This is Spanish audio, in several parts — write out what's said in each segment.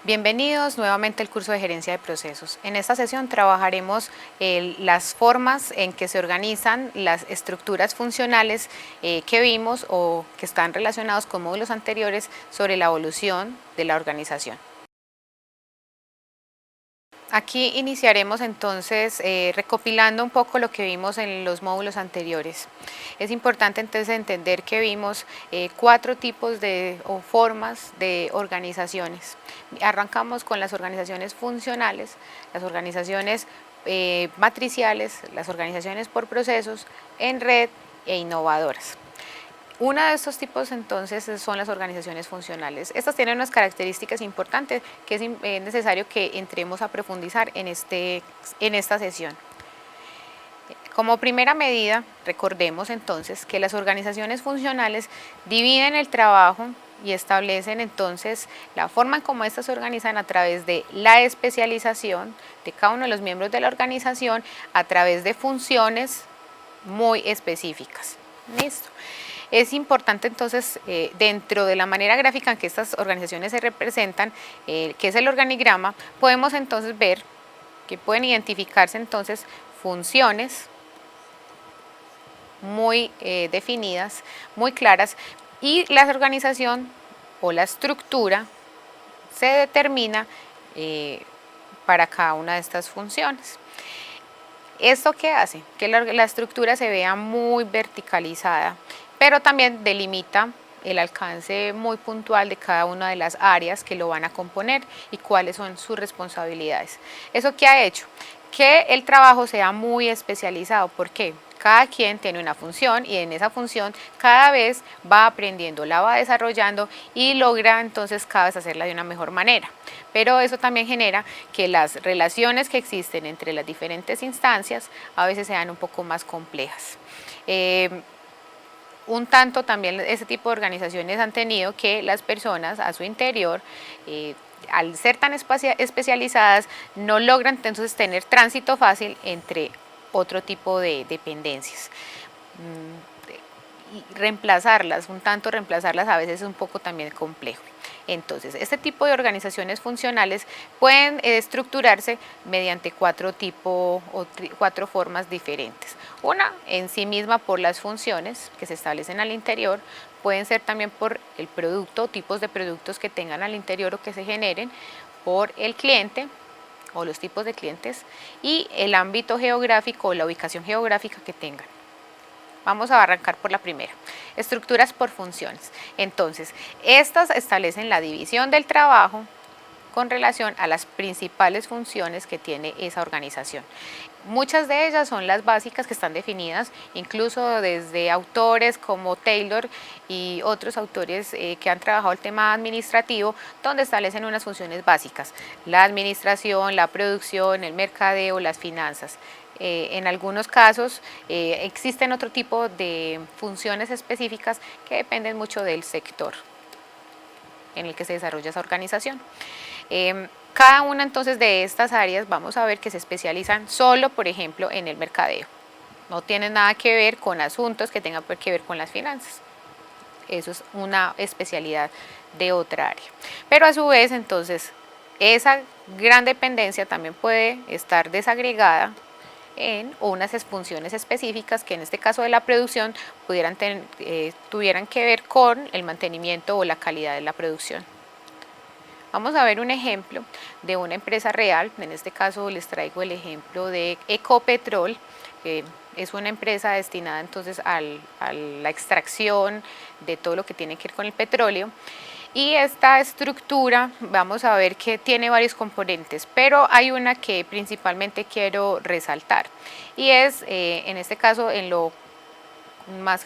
Bienvenidos nuevamente al curso de Gerencia de Procesos. En esta sesión trabajaremos las formas en que se organizan las estructuras funcionales que vimos o que están relacionados con módulos anteriores sobre la evolución de la organización. Aquí iniciaremos entonces recopilando un poco lo que vimos en los módulos anteriores. Es importante entonces entender que vimos 4 tipos o formas de organizaciones. Arrancamos con las organizaciones funcionales, las organizaciones matriciales, las organizaciones por procesos, en red e innovadoras. Uno de estos tipos entonces son las organizaciones funcionales. Estas tienen unas características importantes que es necesario que entremos a profundizar en esta sesión. Como primera medida, recordemos entonces que las organizaciones funcionales dividen el trabajo y establecen entonces la forma en cómo estas se organizan a través de la especialización de cada uno de los miembros de la organización a través de funciones muy específicas. ¿Listo? Es importante entonces, dentro de la manera gráfica en que estas organizaciones se representan, que es el organigrama, podemos entonces ver que pueden identificarse entonces funciones muy definidas, muy claras, y la organización o la estructura se determina para cada una de estas funciones. ¿Esto qué hace? Que la estructura se vea muy verticalizada, pero también delimita el alcance muy puntual de cada una de las áreas que lo van a componer y cuáles son sus responsabilidades. ¿Eso qué ha hecho? Que el trabajo sea muy especializado. ¿Por qué? Cada quien tiene una función y en esa función cada vez va aprendiendo, la va desarrollando y logra entonces cada vez hacerla de una mejor manera. Pero eso también genera que las relaciones que existen entre las diferentes instancias a veces sean un poco más complejas. Un tanto también ese tipo de organizaciones han tenido que las personas a su interior, al ser tan especializadas, no logran entonces tener tránsito fácil entre otro tipo de dependencias. Y reemplazarlas a veces es un poco también complejo. Entonces, este tipo de organizaciones funcionales pueden estructurarse mediante cuatro formas diferentes. Una, en sí misma por las funciones que se establecen al interior, pueden ser también por el producto, tipos de productos que tengan al interior o que se generen, por el cliente o los tipos de clientes y el ámbito geográfico o la ubicación geográfica que tengan. Vamos a arrancar por la primera, estructuras por funciones. Entonces, estas establecen la división del trabajo con relación a las principales funciones que tiene esa organización. Muchas de ellas son las básicas que están definidas, incluso desde autores como Taylor y otros autores que han trabajado el tema administrativo, donde establecen unas funciones básicas: la administración, la producción, el mercadeo, las finanzas. En algunos casos existen otro tipo de funciones específicas que dependen mucho del sector en el que se desarrolla esa organización. Cada una entonces de estas áreas vamos a ver que se especializan solo, por ejemplo, en el mercadeo. No tienen nada que ver con asuntos que tengan que ver con las finanzas. Eso es una especialidad de otra área. Pero a su vez, entonces, esa gran dependencia también puede estar desagregada en unas funciones específicas que en este caso de la producción tuvieran que ver con el mantenimiento o la calidad de la producción. Vamos a ver un ejemplo de una empresa real. En este caso les traigo el ejemplo de Ecopetrol, que es una empresa destinada entonces a la extracción de todo lo que tiene que ver con el petróleo. Y esta estructura vamos a ver que tiene varios componentes, pero hay una que principalmente quiero resaltar y es en este caso más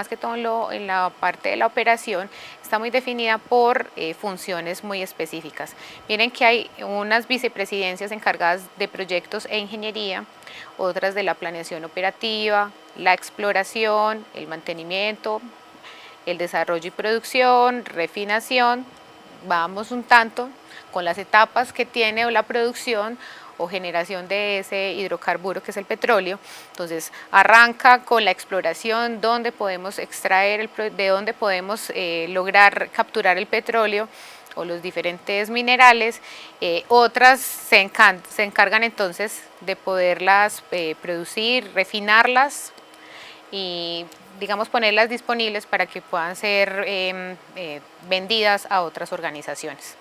que todo en la parte de la operación está muy definida por funciones muy específicas. Miren que hay unas vicepresidencias encargadas de proyectos e ingeniería, otras de la planeación operativa, la exploración, el mantenimiento, el desarrollo y producción, refinación. Vamos un tanto con las etapas que tiene la producción o generación de ese hidrocarburo que es el petróleo. Entonces arranca con la exploración, donde podemos extraer, de dónde podemos lograr capturar el petróleo, o los diferentes minerales, otras se encargan entonces de poderlas producir, refinarlas y digamos ponerlas disponibles para que puedan ser vendidas a otras organizaciones.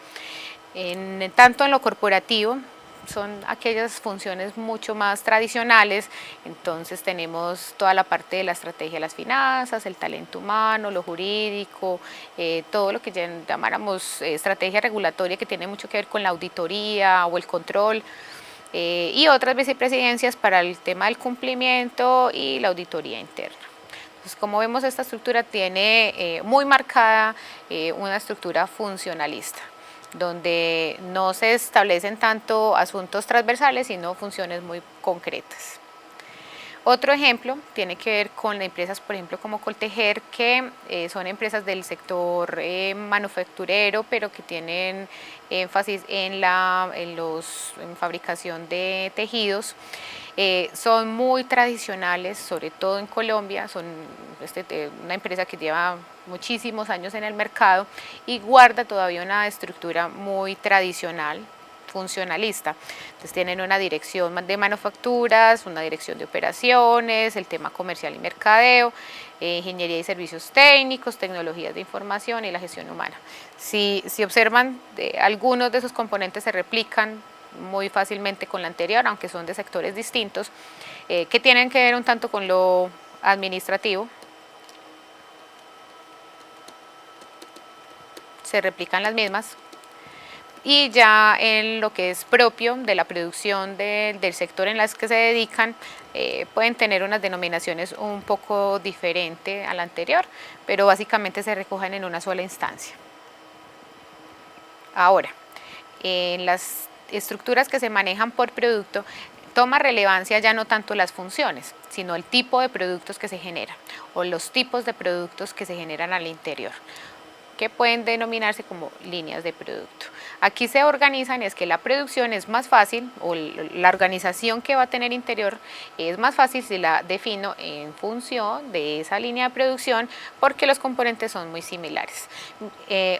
Tanto en lo corporativo, son aquellas funciones mucho más tradicionales, entonces tenemos toda la parte de la estrategia de las finanzas, el talento humano, lo jurídico, todo lo que llamáramos estrategia regulatoria que tiene mucho que ver con la auditoría o el control, y otras vicepresidencias para el tema del cumplimiento y la auditoría interna. Entonces, como vemos, esta estructura tiene muy marcada una estructura funcionalista, donde no se establecen tanto asuntos transversales, sino funciones muy concretas. Otro ejemplo tiene que ver con empresas, por ejemplo, como Coltejer, que son empresas del sector manufacturero, pero que tienen énfasis en fabricación de tejidos. Son muy tradicionales, sobre todo en Colombia, son una empresa que lleva muchísimos años en el mercado y guarda todavía una estructura muy tradicional, funcionalista. Entonces tienen una dirección de manufacturas, una dirección de operaciones, el tema comercial y mercadeo, ingeniería y servicios técnicos, tecnologías de información y la gestión humana. Si observan, algunos de esos componentes se replican muy fácilmente con la anterior, aunque son de sectores distintos, que tienen que ver un tanto con lo administrativo. Se replican las mismas, y ya en lo que es propio de la producción del sector en las que se dedican, pueden tener unas denominaciones un poco diferentes a la anterior, pero básicamente se recogen en una sola instancia. Ahora, en las estructuras que se manejan por producto, toma relevancia ya no tanto las funciones, sino el tipo de productos que se generan o los tipos de productos que se generan al interior, que pueden denominarse como líneas de producto. Aquí se organizan, es que la producción es más fácil, o la organización que va a tener interior es más fácil si la defino en función de esa línea de producción, porque los componentes son muy similares.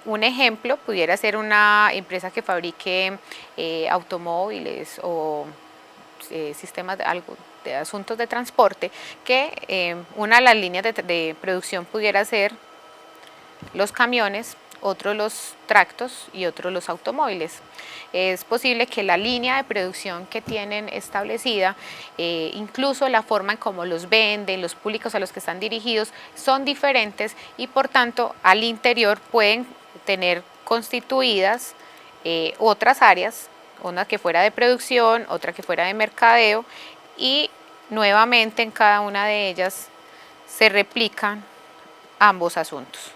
Un ejemplo pudiera ser una empresa que fabrique automóviles o sistemas de asuntos de transporte, que una de las líneas de producción pudiera ser los camiones, otros los tractos y otros los automóviles. Es posible que la línea de producción que tienen establecida, incluso la forma en cómo los venden, los públicos a los que están dirigidos, son diferentes y por tanto al interior pueden tener constituidas otras áreas, una que fuera de producción, otra que fuera de mercadeo, y nuevamente en cada una de ellas se replican ambos asuntos,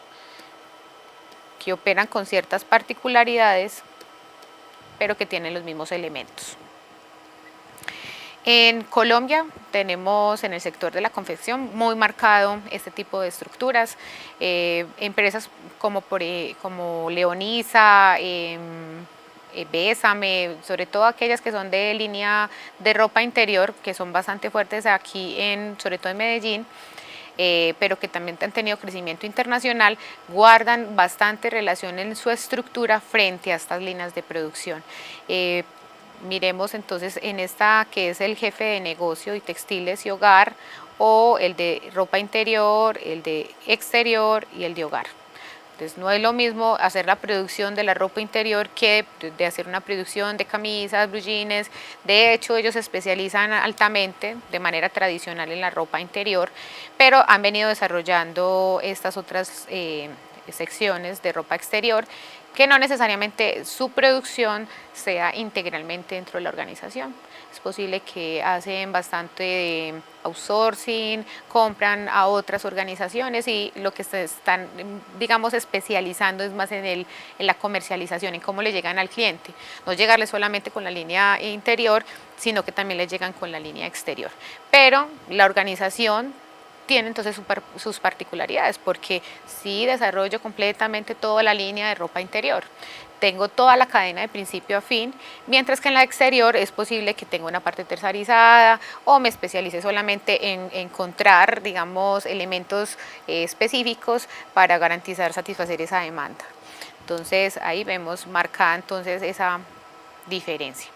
que operan con ciertas particularidades, pero que tienen los mismos elementos. En Colombia tenemos en el sector de la confección muy marcado este tipo de estructuras, empresas como Leonisa, Bésame, sobre todo aquellas que son de línea de ropa interior, que son bastante fuertes aquí, sobre todo en Medellín, pero que también han tenido crecimiento internacional, guardan bastante relación en su estructura frente a estas líneas de producción. Miremos entonces en esta que es el jefe de negocio y textiles y hogar, o el de ropa interior, el de exterior y el de hogar. Entonces no es lo mismo hacer la producción de la ropa interior que de hacer una producción de camisas, blue jeans. De hecho, ellos se especializan altamente de manera tradicional en la ropa interior, pero han venido desarrollando estas otras secciones de ropa exterior, que no necesariamente su producción sea integralmente dentro de la organización. Es posible que hacen bastante outsourcing, compran a otras organizaciones y lo que se están, digamos, especializando es más en la comercialización, en cómo le llegan al cliente. No llegarle solamente con la línea interior, sino que también le llegan con la línea exterior. Pero la organización tiene entonces sus particularidades, porque sí desarrollo completamente toda la línea de ropa interior, tengo toda la cadena de principio a fin, mientras que en la exterior es posible que tenga una parte tercerizada o me especialice solamente en encontrar, digamos, elementos específicos para garantizar satisfacer esa demanda. Entonces ahí vemos marcada entonces esa diferencia.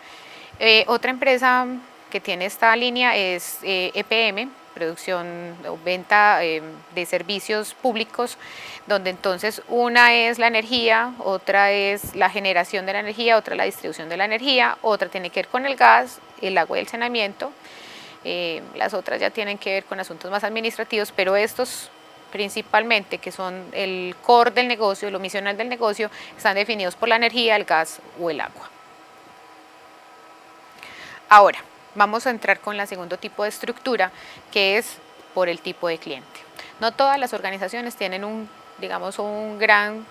Otra empresa que tiene esta línea es EPM, producción o venta de servicios públicos, donde entonces una es la energía, otra es la generación de la energía, otra la distribución de la energía, otra tiene que ver con el gas, el agua y el saneamiento. Las otras ya tienen que ver con asuntos más administrativos, pero estos principalmente, que son el core del negocio, lo misional del negocio, están definidos por la energía, el gas o el agua. Ahora, vamos a entrar con el segundo tipo de estructura, que es por el tipo de cliente. No todas las organizaciones tienen un gran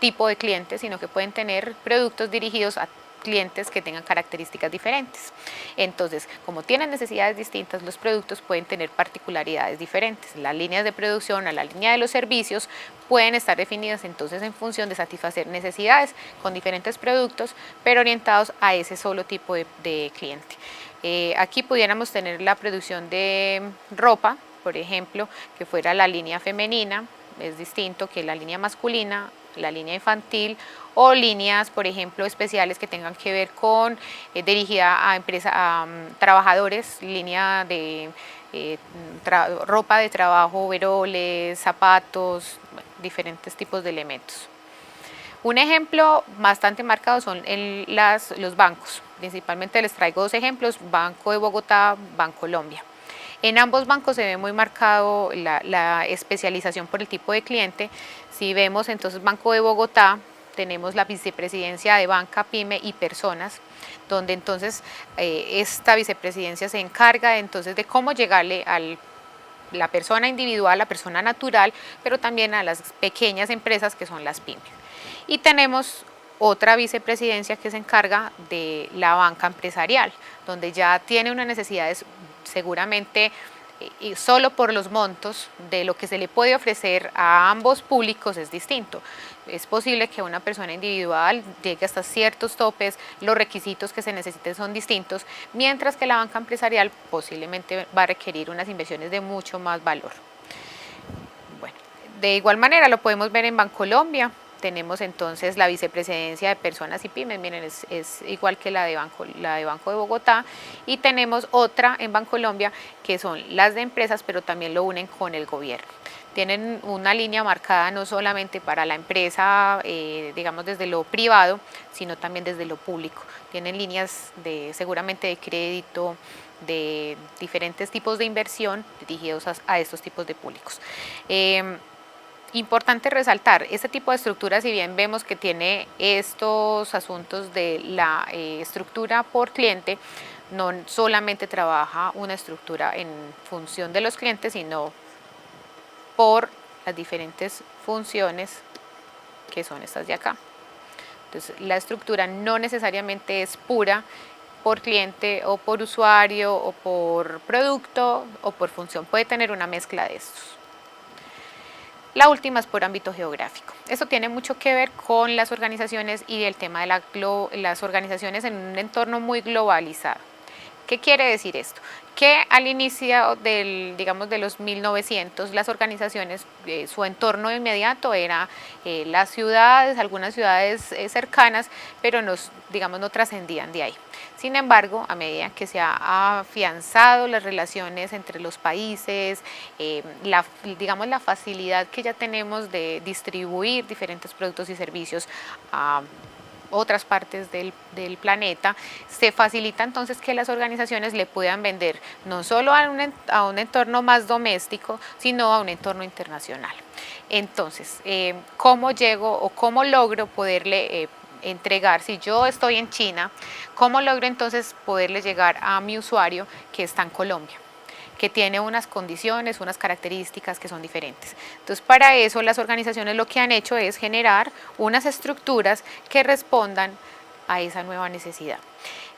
tipo de cliente, sino que pueden tener productos dirigidos a clientes que tengan características diferentes. Entonces, como tienen necesidades distintas, los productos pueden tener particularidades diferentes. Las líneas de producción a la línea de los servicios pueden estar definidas entonces en función de satisfacer necesidades con diferentes productos, pero orientados a ese solo tipo de cliente. Aquí pudiéramos tener la producción de ropa, por ejemplo, que fuera la línea femenina, es distinto que la línea masculina, la línea infantil, o líneas, por ejemplo, especiales que tengan que ver con dirigida a trabajadores, línea de ropa de trabajo, overoles, zapatos, diferentes tipos de elementos. Un ejemplo bastante marcado son los bancos. Principalmente les traigo dos ejemplos: Banco de Bogotá, Bancolombia. En ambos bancos se ve muy marcado la especialización por el tipo de cliente. Si vemos entonces Banco de Bogotá, tenemos la vicepresidencia de banca, pyme y personas, donde entonces esta vicepresidencia se encarga entonces de cómo llegarle a la persona individual, la persona natural, pero también a las pequeñas empresas que son las pymes. Y tenemos otra vicepresidencia que se encarga de la banca empresarial, donde ya tiene unas necesidades seguramente y solo por los montos de lo que se le puede ofrecer a ambos públicos es distinto. Es posible que una persona individual llegue hasta ciertos topes, los requisitos que se necesiten son distintos, mientras que la banca empresarial posiblemente va a requerir unas inversiones de mucho más valor. Bueno, de igual manera lo podemos ver en Bancolombia. Tenemos entonces la vicepresidencia de personas y pymes, miren, es igual que la de Banco de Bogotá, y tenemos otra en Bancolombia que son las de empresas, pero también lo unen con el gobierno. Tienen una línea marcada no solamente para la empresa, digamos desde lo privado, sino también desde lo público. Tienen líneas seguramente de crédito, de diferentes tipos de inversión dirigidos a estos tipos de públicos. Importante resaltar, este tipo de estructura, si bien vemos que tiene estos asuntos de la estructura por cliente, no solamente trabaja una estructura en función de los clientes, sino por las diferentes funciones que son estas de acá. Entonces, la estructura no necesariamente es pura por cliente o por usuario o por producto o por función, puede tener una mezcla de estos. La última es por ámbito geográfico. Esto tiene mucho que ver con las organizaciones y el tema de las organizaciones en un entorno muy globalizado. ¿Qué quiere decir esto? Que al inicio de los 1900, las organizaciones, su entorno inmediato era las ciudades, algunas ciudades cercanas, pero no trascendían de ahí. Sin embargo, a medida que se ha afianzado las relaciones entre los países, la facilidad que ya tenemos de distribuir diferentes productos y servicios a otras partes del planeta, se facilita entonces que las organizaciones le puedan vender no solo a un entorno más doméstico, sino a un entorno internacional. Entonces, ¿cómo llego o cómo logro poderle entregar? Si yo estoy en China, ¿cómo logro entonces poderle llegar a mi usuario que está en Colombia, que tiene unas condiciones, unas características que son diferentes? Entonces, para eso las organizaciones lo que han hecho es generar unas estructuras que respondan a esa nueva necesidad,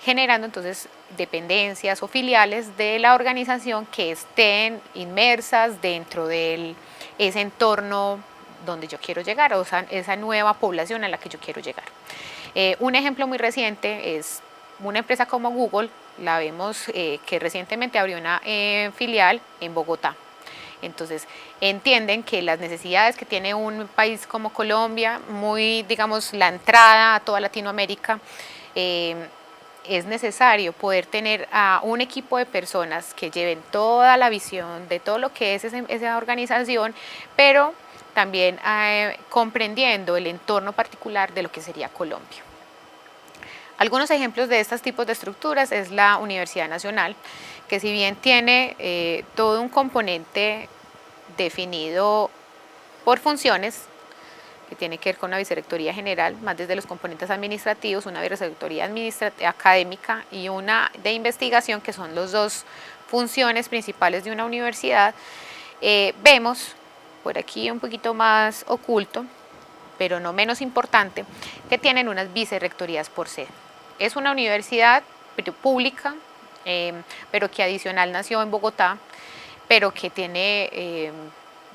generando entonces dependencias o filiales de la organización que estén inmersas dentro de ese entorno donde yo quiero llegar, o sea, esa nueva población a la que yo quiero llegar. Un ejemplo muy reciente es una empresa como Google. La vemos que recientemente abrió una filial en Bogotá. Entonces entienden que las necesidades que tiene un país como Colombia, muy digamos la entrada a toda Latinoamérica, es necesario poder tener a un equipo de personas que lleven toda la visión de todo lo que es esa organización, pero también comprendiendo el entorno particular de lo que sería Colombia. Algunos ejemplos de estos tipos de estructuras es la Universidad Nacional, que si bien tiene todo un componente definido por funciones, que tiene que ver con una vicerrectoría general, más desde los componentes administrativos, una vicerrectoría académica y una de investigación, que son las dos funciones principales de una universidad. Vemos por aquí un poquito más oculto, pero no menos importante, que tienen unas vicerrectorías por sede. Es una universidad pública, pero que adicional nació en Bogotá, pero que tiene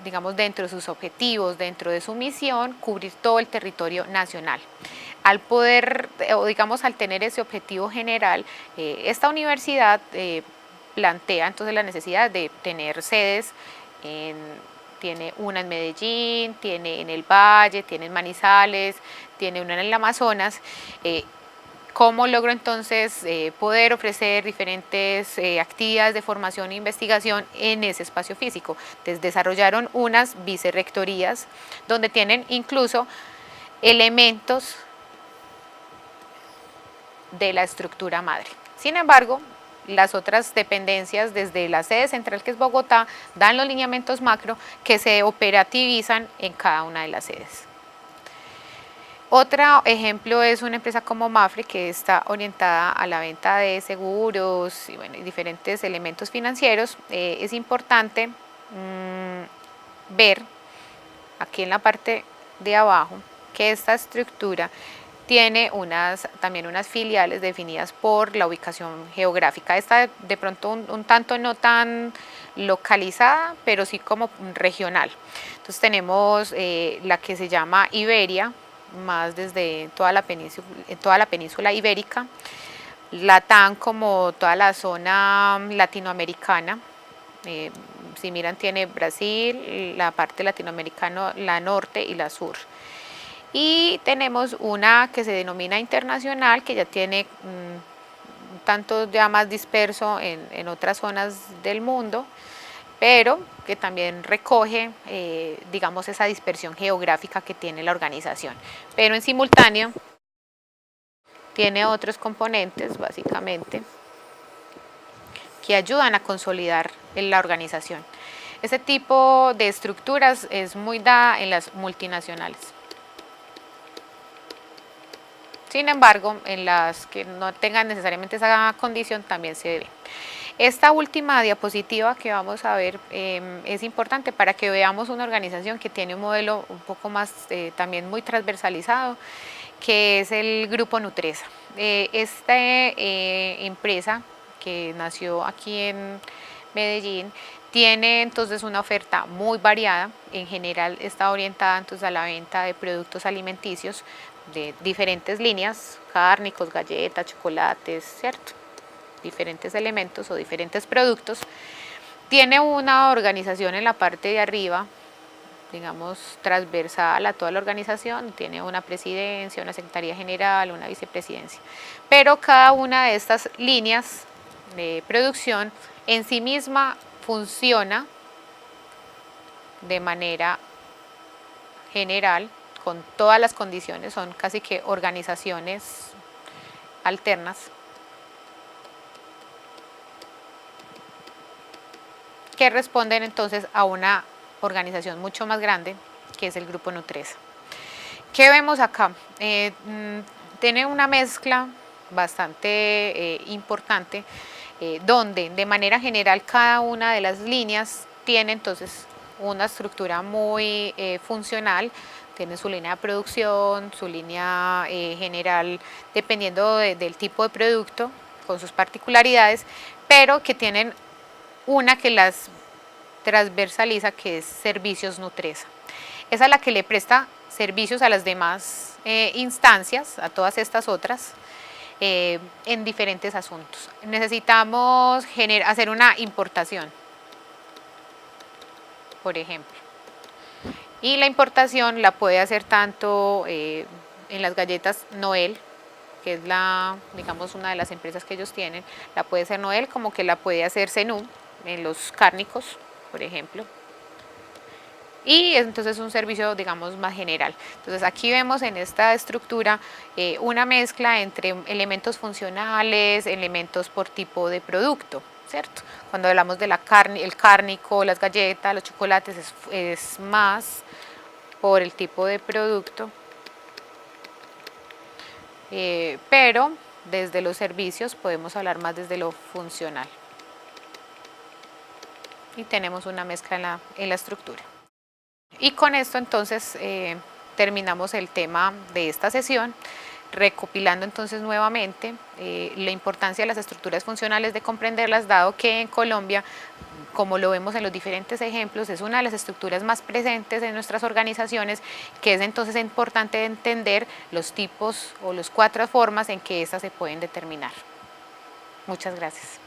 digamos, dentro de sus objetivos, dentro de su misión, cubrir todo el territorio nacional. Al poder, o digamos, al tener ese objetivo general, esta universidad plantea entonces la necesidad de tener sedes tiene una en Medellín, tiene en el Valle, tiene en Manizales, tiene una en el Amazonas. ¿Cómo logro entonces poder ofrecer diferentes actividades de formación e investigación en ese espacio físico? Entonces desarrollaron unas vicerrectorías donde tienen incluso elementos de la estructura madre. Sin embargo, las otras dependencias desde la sede central, que es Bogotá, dan los lineamientos macro que se operativizan en cada una de las sedes. Otro ejemplo es una empresa como Mapfre, que está orientada a la venta de seguros y bueno, diferentes elementos financieros. Es importante ver aquí en la parte de abajo que esta estructura tiene también unas filiales definidas por la ubicación geográfica. Esta de pronto un tanto no tan localizada, pero sí como regional. Entonces tenemos la que se llama Iberia, más desde toda la península ibérica, Latam como toda la zona latinoamericana. Si miran, tiene Brasil, la parte latinoamericana, la norte y la sur. Y tenemos una que se denomina internacional, que ya tiene un tanto ya más disperso en otras zonas del mundo, pero que también recoge, digamos, esa dispersión geográfica que tiene la organización. Pero en simultáneo tiene otros componentes, básicamente, que ayudan a consolidar la organización. Este tipo de estructuras es muy dada en las multinacionales. Sin embargo, en las que no tengan necesariamente esa condición también se debe. Esta última diapositiva que vamos a ver es importante para que veamos una organización que tiene un modelo un poco más también muy transversalizado, que es el Grupo Nutresa. Esta empresa que nació aquí en Medellín tiene entonces una oferta muy variada. En general está orientada entonces a la venta de productos alimenticios de diferentes líneas, cárnicos, galletas, chocolates, ¿cierto? Diferentes elementos o diferentes productos. Tiene una organización en la parte de arriba, digamos, transversal a toda la organización. Tiene una presidencia, una secretaría general, una vicepresidencia. Pero cada una de estas líneas de producción en sí misma funciona de manera general con todas las condiciones, son casi que organizaciones alternas que responden entonces a una organización mucho más grande, que es el Grupo Nutresa. ¿Qué vemos acá? Tiene una mezcla bastante importante, donde de manera general cada una de las líneas tiene entonces una estructura muy funcional. Tiene su línea de producción, su línea general, dependiendo del tipo de producto, con sus particularidades, pero que tienen una que las transversaliza, que es Servicios Nutresa. Esa es la que le presta servicios a las demás instancias, a todas estas otras, en diferentes asuntos. Necesitamos hacer una importación. por ejemplo. Y la importación la puede hacer tanto en las galletas Noel, que es digamos, una de las empresas que ellos tienen, la puede hacer Noel, como que la puede hacer Zenú en los cárnicos, por ejemplo. Y entonces es un servicio, digamos, más general. Entonces aquí vemos en esta estructura una mezcla entre elementos funcionales, elementos por tipo de producto, ¿cierto? Cuando hablamos de la carne, el cárnico, las galletas, los chocolates, es más por el tipo de producto, pero desde los servicios podemos hablar más desde lo funcional. Y tenemos una mezcla en la estructura. Y con esto entonces terminamos el tema de esta sesión, recopilando entonces nuevamente la importancia de las estructuras funcionales, de comprenderlas, dado que en Colombia, como lo vemos en los diferentes ejemplos, es una de las estructuras más presentes en nuestras organizaciones, que es entonces importante entender los tipos o las 4 formas en que estas se pueden determinar. Muchas gracias.